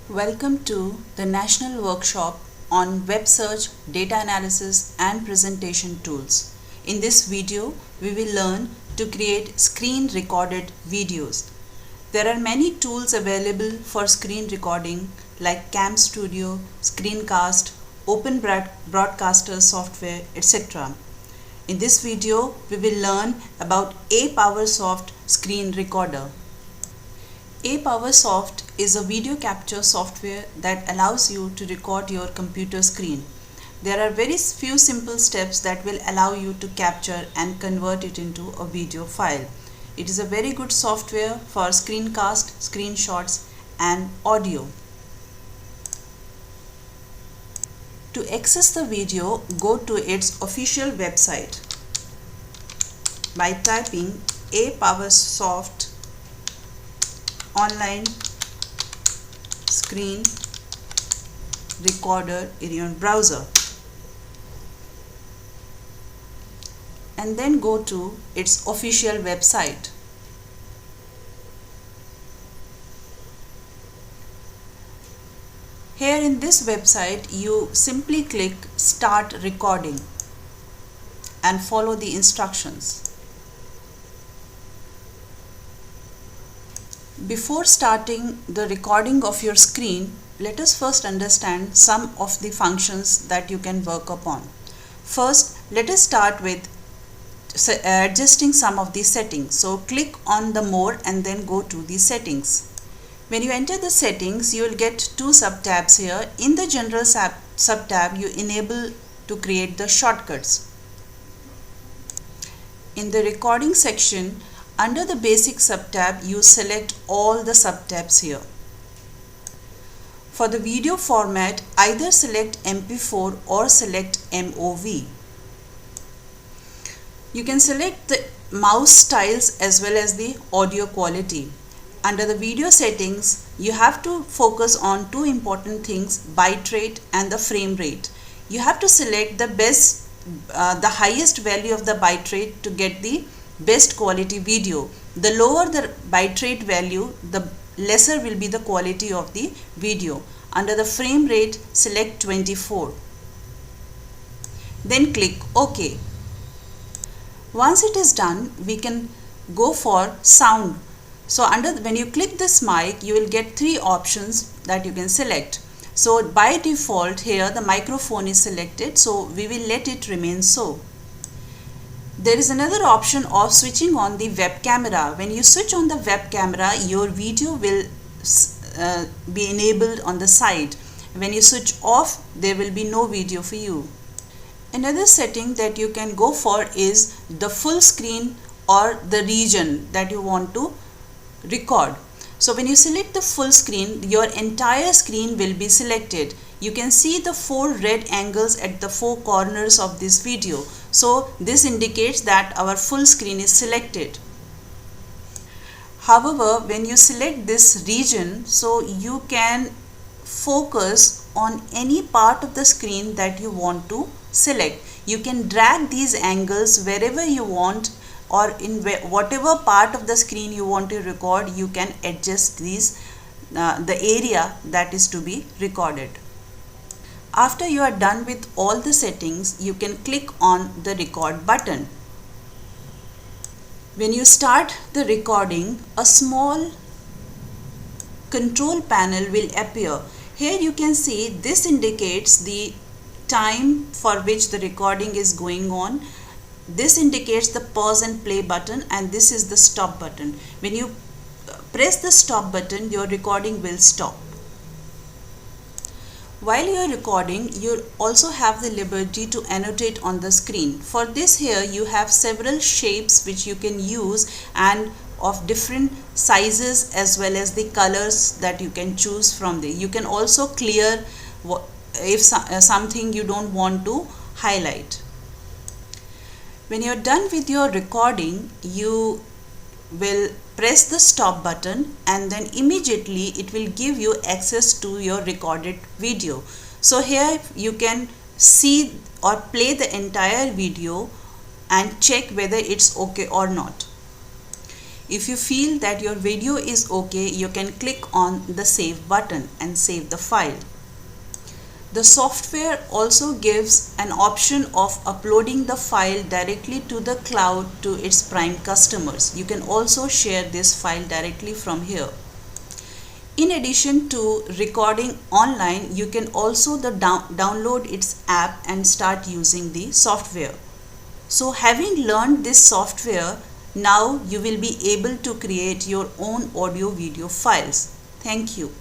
Welcome to the National Workshop on Web Search, Data Analysis and Presentation Tools. In this video, we will learn to create screen recorded videos. There are many tools available for screen recording like Cam Studio, Screencast, Open Broadcaster software, etc. In this video, we will learn about aPowerSoft Screen Recorder. aPowerSoft is a video capture software that allows you to record your computer screen. There are very few simple steps that will allow you to capture and convert it into a video file. It is a very good software for screencast, screenshots and audio. To access the video, go to its official website by typing aPowerSoft online screen recorder in your browser and then go to its official website. Here in this website, you simply click Start Recording and follow the instructions. Before starting the recording of your screen, let us first understand some of the functions that you can work upon. First, let us start with adjusting some of the settings. So click on the More and then go to the settings. When you enter the settings, you will get two sub-tabs here. In the General sub-tab, you enable to create the shortcuts. In the Recording section, under the Basic sub-tab, you select all the sub-tabs here. For the video format, either select MP4 or select MOV. You can select the mouse styles as well as the audio quality. Under the video settings, you have to focus on two important things: bitrate and the frame rate. You have to select the highest value of the bitrate to get the best quality video. The lower the bitrate value, the lesser will be the quality of the video. Under the frame rate, select 24. Then click OK. Once it is done, we can go for sound. So when you click this mic, you will get three options that you can select. So by default here the microphone is selected, so we will let it remain so. There is another option of switching on the web camera. When you switch on the web camera, your video will be enabled on the side. When you switch off, there will be no video for you. Another setting that you can go for is the full screen or the region that you want to record. So when you select the full screen, your entire screen will be selected. You can see the four red angles at the four corners of this video. So this indicates that our full screen is selected. However, when you select this region, so you can focus on any part of the screen that you want to select. You can drag these angles wherever you want, or in whatever part of the screen you want to record, you can adjust these the area that is to be recorded. After you are done with all the settings, you can click on the record button. When you start the recording, a small control panel will appear. Here you can see this indicates the time for which the recording is going on. This indicates the pause and play button, and this is the stop button. When you press the stop button, your recording will stop. While you are recording, you also have the liberty to annotate on the screen. For this here, you have several shapes which you can use and of different sizes as well as the colors that you can choose from there. You can also clear if something you don't want to highlight. When you are done with your recording, you will press the stop button and then immediately it will give you access to your recorded video. So here you can see or play the entire video and check whether it's okay or not. If you feel that your video is okay, you can click on the save button and save the file. The software also gives an option of uploading the file directly to the cloud to its prime customers. You can also share this file directly from here. In addition to recording online, you can also download its app and start using the software. So having learned this software, now you will be able to create your own audio video files. Thank you.